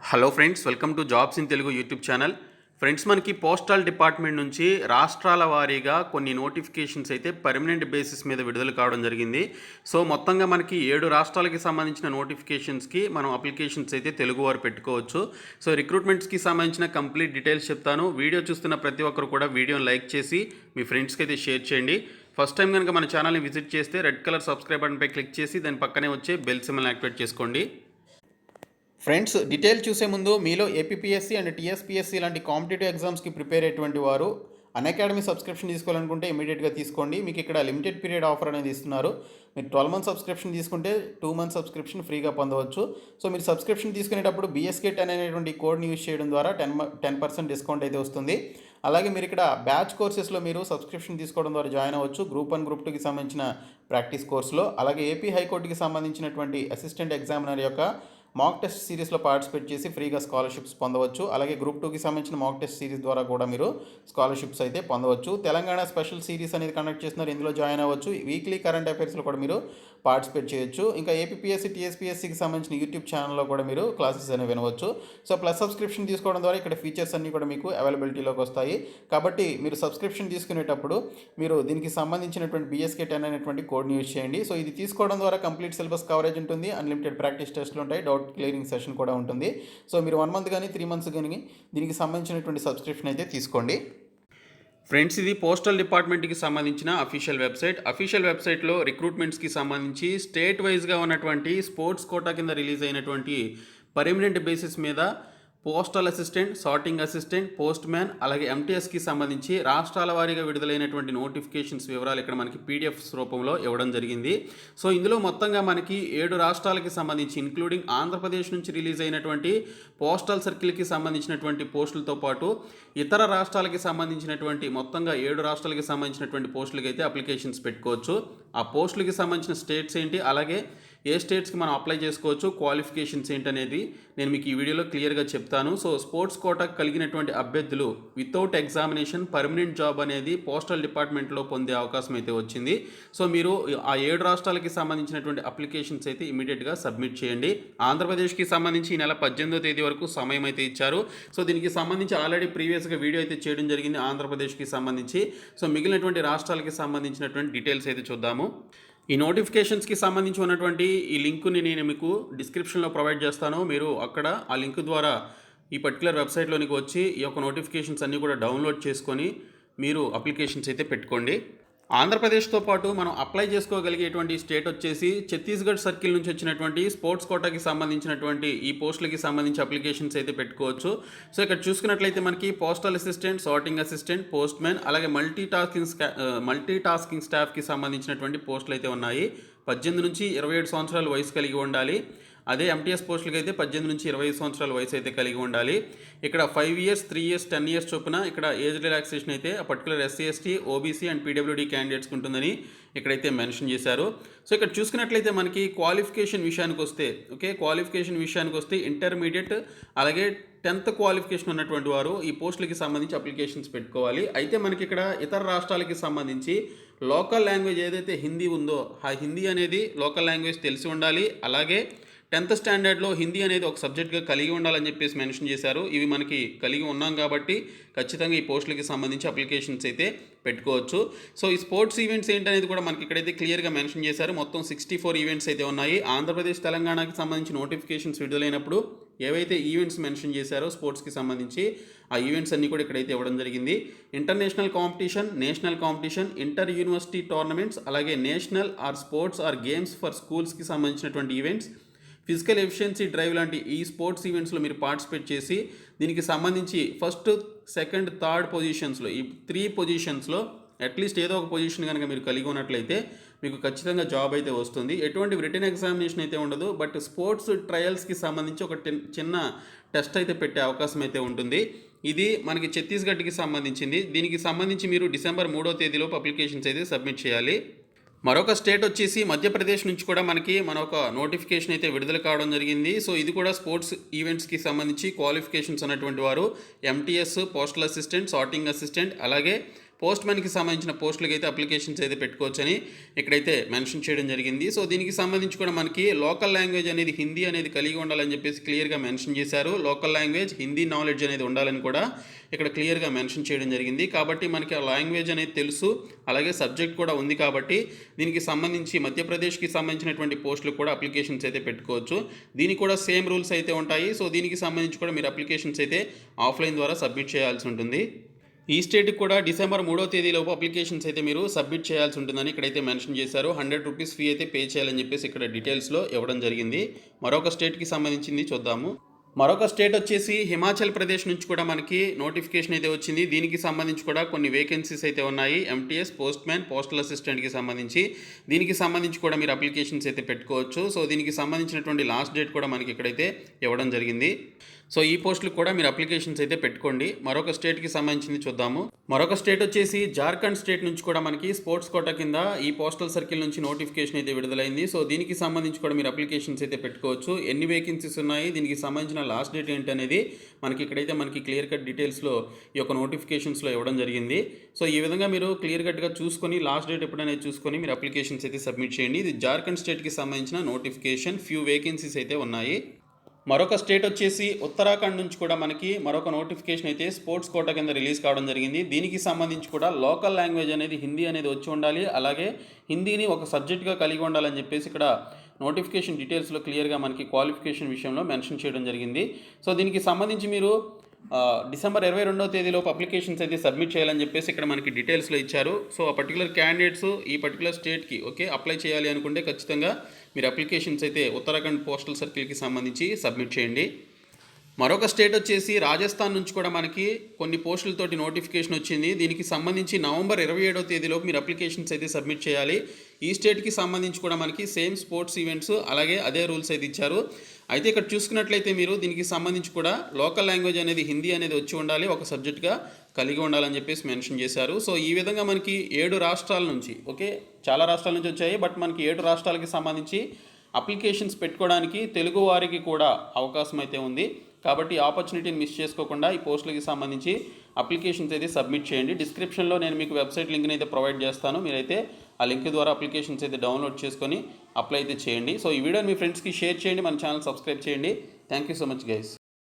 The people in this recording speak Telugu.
Hello friends, welcome to jobs in Telugu YouTube channel. Friends, మనకి పోస్టల్ డిపార్ట్మెంట్ నుంచి రాష్ట్రాల వారీగా కొన్ని నోటిఫికేషన్స్ అయితే పర్మనెంట్ బేసిస్ మీద విడుదల కావడం జరిగింది. సో మొత్తంగా మనకి 7 రాష్ట్రాలకి సంబంధించిన నోటిఫికేషన్స్కి మనం అప్లికేషన్స్ అయితే తెలుగువారు పెట్టుకోవచ్చు. సో రిక్రూట్మెంట్స్కి సంబంధించిన కంప్లీట్ డీటెయిల్స్ చెప్తాను. వీడియో చూస్తున్న ప్రతి ఒక్కరు కూడా వీడియోని లైక్ చేసి మీ ఫ్రెండ్స్కి అయితే షేర్ చేయండి. ఫస్ట్ టైం కనుక మన ఛానల్ని విజిట్ చేస్తే రెడ్ కలర్ సబ్స్క్రైబ్ బటన్పై క్లిక్ చేసి దాని పక్కనే వచ్చే బెల్ సింబల్ని యాక్టివేట్ చేసుకోండి. ఫ్రెండ్స్, డీటెయిల్ చూసే ముందు మీలో ఏపీపీఎస్సీ అండ్ టీఎస్పీఎస్సీ లాంటి కాంపిటేటివ్ ఎగ్జామ్స్కి ప్రిపేర్ అయ్యేటువంటి వారు అన్అకాడమీ సబ్స్క్రిప్షన్ తీసుకోవాలనుకుంటే ఇమీడియట్గా తీసుకోండి. మీకు ఇక్కడ లిమిటెడ్ పీరియడ్ ఆఫర్ అనేది ఇస్తున్నారు. మీరు 12 మంత్ సబ్స్క్రిప్షన్ తీసుకుంటే 2 మంత్ సబ్స్క్రిప్షన్ ఫ్రీగా పొందవచ్చు. సో మీరు సబ్స్క్రిప్షన్ తీసుకునేటప్పుడు BSK10 అనేటువంటి కోడ్ని యూజ్ చేయడం ద్వారా 10% డిస్కౌంట్ అయితే వస్తుంది. అలాగే మీరు ఇక్కడ బ్యాచ్ కోర్సెస్లో మీరు సబ్స్క్రిప్షన్ తీసుకోవడం ద్వారా జాయిన్ అవ్వచ్చు. గ్రూప్ 1 గ్రూప్ 2కి సంబంధించిన ప్రాక్టీస్ కోర్సులో, అలాగే ఏపీ హైకోర్టుకి సంబంధించినటువంటి అసిస్టెంట్ ఎగ్జామినర్ యొక్క మాక్ టెస్ట్ సిరీస్లో పార్టిసిపేట్ చేసి ఫ్రీగా స్కాలర్షిప్స్ పొందవచ్చు. అలాగే గ్రూప్ 2కి సంబంధించిన మాక్ టెస్ట్ సిరీస్ ద్వారా కూడా మీరు స్కాలర్షిప్స్ అయితే పొందవచ్చు. తెలంగాణ స్పెషల్ సిరీస్ అనేది కండక్ట్ చేస్తున్నారు, ఇందులో జాయిన్ అవ్వచ్చు. వీక్లీ కరెంట్ అఫైర్స్లో కూడా మీరు పార్టిసిపేట్ చేయొచ్చు. ఇంకా ఏపీపీఎస్సీ టీఎస్పీఎస్సీకి సంబంధించిన యూట్యూబ్ ఛానల్లో కూడా మీరు క్లాసెస్ అనేవి వినవచ్చు. సో ప్లస్ సబ్స్క్రిప్షన్ తీసుకోవడం ద్వారా ఇక్కడ ఫీచర్స్ అన్నీ కూడా మీకు అవైలబిలిటీలోకి వస్తాయి. కాబట్టి మీరు సబ్స్క్రిప్షన్ తీసుకునేటప్పుడు మీరు దీనికి సంబంధించినటువంటి BSK10 అనేటువంటి కోడ్ని యూజ్ చేయండి. సో ఇది తీసుకోవడం ద్వారా కంప్లీట్ సిలబస్ కవరేజ్ ఉంటుంది, అన్లిమిటెడ్ ప్రాక్టీస్ టెస్ట్లు ఉంటాయి, డౌట్ క్లియరింగ్ సెషన్ కూడా ఉంటుంది. సో మీరు 1 మంత్ కానీ 3 మంత్స్ కానీ దీనికి సంబంధించినటువంటి సబ్స్క్రిప్షన్ అయితే తీసుకోండి. ఫ్రెండ్స్, ఇది పోస్టల్ డిపార్ట్మెంట్కి సంబంధించిన అఫీషియల్ వెబ్సైట్. అఫీషియల్ వెబ్సైట్లో రిక్రూట్మెంట్స్కి సంబంధించి స్టేట్ వైజ్గా ఉన్నటువంటి స్పోర్ట్స్ కోటా కింద రిలీజ్ అయినటువంటి పర్మనెంట్ బేసిస్ మీద postal assistant, sorting assistant, post man, అలాగే MTSకి సంబంధించి రాష్ట్రాల వారీగా విడుదలైనటువంటి నోటిఫికేషన్స్ వివరాలు ఇక్కడ మనకి PDFs రూపంలో ఇవ్వడం జరిగింది. సో ఇందులో మొత్తంగా మనకి 7 రాష్ట్రాలకి సంబంధించి ఇంక్లూడింగ్ ఆంధ్రప్రదేశ్ నుంచి రిలీజ్ అయినటువంటి పోస్టల్ సర్కిల్కి సంబంధించినటువంటి పోస్టులతో పాటు ఇతర రాష్ట్రాలకి సంబంధించినటువంటి మొత్తంగా 7 రాష్ట్రాలకి సంబంధించినటువంటి పోస్టులకి అయితే అప్లికేషన్స్ పెట్టుకోవచ్చు. ఆ పోస్టులకి సంబంధించిన స్టేట్స్ ఏంటి, అలాగే ఏ స్టేట్స్కి మనం అప్లై చేసుకోవచ్చు, క్వాలిఫికేషన్స్ ఏంటనేది నేను మీకు ఈ వీడియోలో క్లియర్గా చెప్తాను. సో స్పోర్ట్స్ కోటాకు కలిగినటువంటి అభ్యర్థులు వితౌట్ ఎగ్జామినేషన్ పర్మనెంట్ జాబ్ అనేది పోస్టల్ డిపార్ట్మెంట్లో పొందే అవకాశం అయితే వచ్చింది. సో మీరు ఆ 7 రాష్ట్రాలకి సంబంధించినటువంటి అప్లికేషన్స్ అయితే ఇమీడియట్గా సబ్మిట్ చేయండి. ఆంధ్రప్రదేశ్కి సంబంధించి ఈ నెల 18వ తేదీ వరకు సమయం అయితే ఇచ్చారు. సో దీనికి సంబంధించి ఆల్రెడీ ప్రీవియస్గా వీడియో అయితే చేయడం జరిగింది ఆంధ్రప్రదేశ్కి సంబంధించి. సో మిగిలినటువంటి రాష్ట్రాలకి సంబంధించినటువంటి డీటెయిల్స్ అయితే చూద్దాము. ఈ నోటిఫికేషన్స్కి సంబంధించి ఉన్నటువంటి ఈ లింకుని నేను మీకు డిస్క్రిప్షన్లో ప్రొవైడ్ చేస్తాను. మీరు అక్కడ ఆ లింక్ ద్వారా ఈ పర్టికులర్ వెబ్సైట్లోనికి వచ్చి ఈ యొక్క నోటిఫికేషన్స్ అన్నీ కూడా డౌన్లోడ్ చేసుకొని మీరు అప్లికేషన్స్ అయితే పెట్టుకోండి. ఆంధ్రప్రదేశ్తో పాటు మనం అప్లై చేసుకోగలిగేటువంటి స్టేట్ వచ్చేసి ఛత్తీస్గఢ్ సర్కిల్ నుంచి వచ్చినటువంటి స్పోర్ట్స్ కోటాకి సంబంధించినటువంటి ఈ పోస్టులకి సంబంధించి అప్లికేషన్స్ అయితే పెట్టుకోవచ్చు. సో ఇక్కడ చూసుకున్నట్లయితే మనకి postal assistant, sorting assistant, post man, అలాగే మల్టీ టాస్కింగ్ స్టాఫ్కి సంబంధించినటువంటి పోస్టులు అయితే ఉన్నాయి. 18 నుంచి 27 సంవత్సరాల వయసు కలిగి ఉండాలి. అదే MTS పోస్టులకి అయితే 18 నుంచి 25 సంవత్సరాల వయసు అయితే కలిగి ఉండాలి. ఇక్కడ 5 ఇయర్స్, 3 ఇయర్స్, 10 ఇయర్స్ చొప్పున ఇక్కడ ఏజ్ రిలాక్సేషన్ అయితే ఆ particular SC, ST, OBC and PWD క్యాండిడేట్స్కి ఉంటుందని ఇక్కడైతే మెన్షన్ చేశారు. సో ఇక్కడ చూసుకున్నట్లయితే మనకి క్వాలిఫికేషన్ విషయానికి వస్తే ఇంటర్మీడియట్ అలాగే 10th క్వాలిఫికేషన్ ఉన్నటువంటి వారు ఈ పోస్టులకి సంబంధించి అప్లికేషన్స్ పెట్టుకోవాలి. అయితే మనకి ఇక్కడ ఇతర రాష్ట్రాలకి సంబంధించి లోకల్ లాంగ్వేజ్ ఏదైతే హిందీ ఉందో ఆ హిందీ అనేది లోకల్ లాంగ్వేజ్ తెలిసి ఉండాలి. అలాగే 10th స్టాండర్డ్లో హిందీ అనేది ఒక సబ్జెక్ట్గా కలిగి ఉండాలని చెప్పేసి మెన్షన్ చేశారు. ఇవి మనకి కలిగి ఉన్నాం కాబట్టి ఖచ్చితంగా ఈ పోస్టులకి సంబంధించి అప్లికేషన్స్ అయితే పెట్టుకోవచ్చు. సో ఈ స్పోర్ట్స్ ఈవెంట్స్ ఏంటనేది కూడా మనకి ఇక్కడైతే క్లియర్గా మెన్షన్ చేశారు. మొత్తం 64 ఈవెంట్స్ అయితే ఉన్నాయి. ఆంధ్రప్రదేశ్, తెలంగాణకి సంబంధించి నోటిఫికేషన్స్ విడుదలైనప్పుడు ఏవైతే ఈవెంట్స్ మెన్షన్ చేశారో స్పోర్ట్స్కి సంబంధించి ఆ ఈవెంట్స్ అన్నీ కూడా ఇక్కడైతే ఇవ్వడం జరిగింది. International competition, national competition, inter university tournaments, అలాగే national or sports or games for స్కూల్స్కి సంబంధించినటువంటి ఈవెంట్స్, ఫిజికల్ ఎఫిషియన్సీ డ్రైవ్ లాంటి ఈ స్పోర్ట్స్ ఈవెంట్స్లో మీరు పార్టిసిపేట్ చేసి దీనికి సంబంధించి ఫస్ట్, సెకండ్, థర్డ్ పొజిషన్స్లో ఈ 3 పొజిషన్స్లో అట్లీస్ట్ ఏదో ఒక పొజిషన్ కనుక మీరు కలిగి ఉన్నట్లయితే మీకు ఖచ్చితంగా జాబ్ అయితే వస్తుంది. ఎటువంటి రిటన్ ఎగ్జామినేషన్ అయితే ఉండదు, బట్ స్పోర్ట్స్ ట్రయల్స్కి సంబంధించి ఒక చిన్న టెస్ట్ అయితే పెట్టే అవకాశం అయితే ఉంటుంది. ఇది మనకి ఛత్తీస్గఢ్కి సంబంధించింది. దీనికి సంబంధించి మీరు డిసెంబర్ 3వ తేదీలోపు అప్లికేషన్స్ అయితే సబ్మిట్ చేయాలి. మరొక స్టేట్ వచ్చేసి మధ్యప్రదేశ్ నుంచి కూడా మనకి మనొక నోటిఫికేషన్ అయితే విడుదల కావడం జరిగింది. సో ఇది కూడా స్పోర్ట్స్ ఈవెంట్స్కి సంబంధించి క్వాలిఫికేషన్స్ ఉన్నటువంటి వారు MTS, postal assistant, sorting assistant, అలాగే పోస్ట్ మ్యాన్కి సంబంధించిన పోస్టులకి అయితే అప్లికేషన్స్ అయితే పెట్టుకోవచ్చని ఇక్కడైతే మెన్షన్ చేయడం జరిగింది. సో దీనికి సంబంధించి కూడా మనకి లోకల్ లాంగ్వేజ్ అనేది హిందీ అనేది కలిగి ఉండాలని చెప్పేసి క్లియర్గా మెన్షన్ చేశారు. లోకల్ లాంగ్వేజ్ హిందీ నాలెడ్జ్ అనేది ఉండాలని కూడా ఇక్కడ క్లియర్గా మెన్షన్ చేయడం జరిగింది. కాబట్టి మనకి ఆ లాంగ్వేజ్ అనేది తెలుసు, అలాగే సబ్జెక్ట్ కూడా ఉంది. కాబట్టి దీనికి సంబంధించి మధ్యప్రదేశ్కి సంబంధించినటువంటి పోస్టులు కూడా అప్లికేషన్స్ అయితే పెట్టుకోవచ్చు. దీనికి కూడా సేమ్ రూల్స్ అయితే ఉంటాయి. సో దీనికి సంబంధించి కూడా మీరు అప్లికేషన్స్ అయితే ఆఫ్లైన్ ద్వారా సబ్మిట్ చేయాల్సి ఉంటుంది. ఈ స్టేట్కి కూడా డిసెంబర్ 3వ తేదీలోపు అప్లికేషన్స్ అయితే మీరు సబ్మిట్ చేయాల్సి ఉంటుందని ఇక్కడైతే మెన్షన్ చేశారు. 100 రూపీస్ ఫీ అయితే పే చేయాలని చెప్పేసి ఇక్కడ డీటెయిల్స్లో ఇవ్వడం జరిగింది. మరొక స్టేట్కి సంబంధించింది చూద్దాము. మరొక స్టేట్ వచ్చేసి హిమాచల్ ప్రదేశ్ నుంచి కూడా మనకి నోటిఫికేషన్ అయితే వచ్చింది. దీనికి సంబంధించి కూడా కొన్ని వేకెన్సీస్ అయితే ఉన్నాయి. ఎంటీఎస్, పోస్ట్ మ్యాన్, పోస్టల్ అసిస్టెంట్కి సంబంధించి దీనికి సంబంధించి కూడా మీరు అప్లికేషన్స్ అయితే పెట్టుకోవచ్చు. సో దీనికి సంబంధించినటువంటి లాస్ట్ డేట్ కూడా మనకి ఇక్కడైతే ఇవ్వడం జరిగింది. సో ఈ పోస్టులకు కూడా మీరు అప్లికేషన్స్ అయితే పెట్టుకోండి. మరొక స్టేట్కి సంబంధించింది చూద్దాము. మరొక స్టేట్ వచ్చేసి జార్ఖండ్ స్టేట్ నుంచి కూడా మనకి స్పోర్ట్స్ కోటా కింద ఈ పోస్టల్ సర్కిల్ నుంచి నోటిఫికేషన్ అయితే విడుదలైంది. సో దీనికి సంబంధించి కూడా మీరు అప్లికేషన్స్ అయితే పెట్టుకోవచ్చు. ఎన్ని వేకెన్సీస్ ఉన్నాయి, దీనికి సంబంధించిన లాస్ట్ డేట్ ఏంటి అనేది మనకి ఇక్కడైతే మనకి క్లియర్ కట్ డీటెయిల్స్లో ఈ యొక్క నోటిఫికేషన్స్లో ఇవ్వడం జరిగింది. సో ఈ విధంగా మీరు క్లియర్ కట్గా చూసుకొని లాస్ట్ డేట్ ఎప్పుడనేది చూసుకొని మీరు అప్లికేషన్స్ అయితే సబ్మిట్ చేయండి. ఇది జార్ఖండ్ స్టేట్కి సంబంధించిన నోటిఫికేషన్. ఫ్యూ వేకెన్సీస్ అయితే ఉన్నాయి. మరొక స్టేట్ వచ్చేసి ఉత్తరాఖండ్ నుంచి కూడా మనకి మరొక నోటిఫికేషన్ అయితే స్పోర్ట్స్ కోటా కింద రిలీజ్ కావడం జరిగింది. దీనికి సంబంధించి కూడా లోకల్ లాంగ్వేజ్ అనేది హిందీ అనేది వచ్చి ఉండాలి, అలాగే హిందీని ఒక సబ్జెక్ట్గా కలిగి ఉండాలని చెప్పేసి ఇక్కడ నోటిఫికేషన్ డీటెయిల్స్లో క్లియర్గా మనకి క్వాలిఫికేషన్ విషయంలో మెన్షన్ చేయడం జరిగింది. సో దీనికి సంబంధించి మీరు డిసెంబర్ 22వ తేదీలోపు అప్లికేషన్స్ అయితే సబ్మిట్ చేయాలని చెప్పేసి ఇక్కడ మనకి డీటెయిల్స్లో ఇచ్చారు. సో ఆ పర్టికులర్ క్యాండిడేట్స్ ఈ పర్టికులర్ స్టేట్కి అప్లై చేయాలి అనుకుంటే ఖచ్చితంగా మీరు అప్లికేషన్స్ అయితే ఉత్తరాఖండ్ పోస్టల్ సర్కిల్కి సంబంధించి సబ్మిట్ చేయండి. మరొక స్టేట్ వచ్చేసి రాజస్థాన్ నుంచి కూడా మనకి కొన్ని పోస్టులతోటి నోటిఫికేషన్ వచ్చింది. దీనికి సంబంధించి నవంబర్ 27వ తేదీలోపు మీరు అప్లికేషన్స్ అయితే సబ్మిట్ చేయాలి. ఈ స్టేట్కి సంబంధించి కూడా మనకి సేమ్ స్పోర్ట్స్ ఈవెంట్స్ అలాగే అదే రూల్స్ అయితే ఇచ్చారు. అయితే ఇక్కడ చూసుకున్నట్లయితే మీరు దీనికి సంబంధించి కూడా లోకల్ లాంగ్వేజ్ అనేది హిందీ అనేది వచ్చి ఉండాలి, ఒక సబ్జెక్ట్గా కలిగి ఉండాలని చెప్పేసి మెన్షన్ చేశారు. సో ఈ విధంగా మనకి 7 రాష్ట్రాల నుంచి చాలా రాష్ట్రాల నుంచి వచ్చాయి, బట్ మనకి 7 రాష్ట్రాలకి సంబంధించి అప్లికేషన్స్ పెట్టుకోవడానికి తెలుగు వారికి కూడా అవకాశం అయితే ఉంది. కాబట్టి ఆపర్చునిటీని మిస్ చేసుకోకుండా ఈ పోస్టులకి సంబంధించి అప్లికేషన్స్ అయితే సబ్మిట్ చేయండి. డిస్క్రిప్షన్లో నేను మీకు వెబ్సైట్ లింక్ని అయితే ప్రొవైడ్ చేస్తాను. మీరైతే ఆ లింక్ ద్వారా అప్లికేషన్స్ అయితే డౌన్లోడ్ చేసుకొని అప్లై అయితే చేయండి. సో ఈ వీడియోని మీ ఫ్రెండ్స్కి షేర్ చేయండి, మన ఛానల్ సబ్స్క్రైబ్ చేయండి. Thank you so much guys.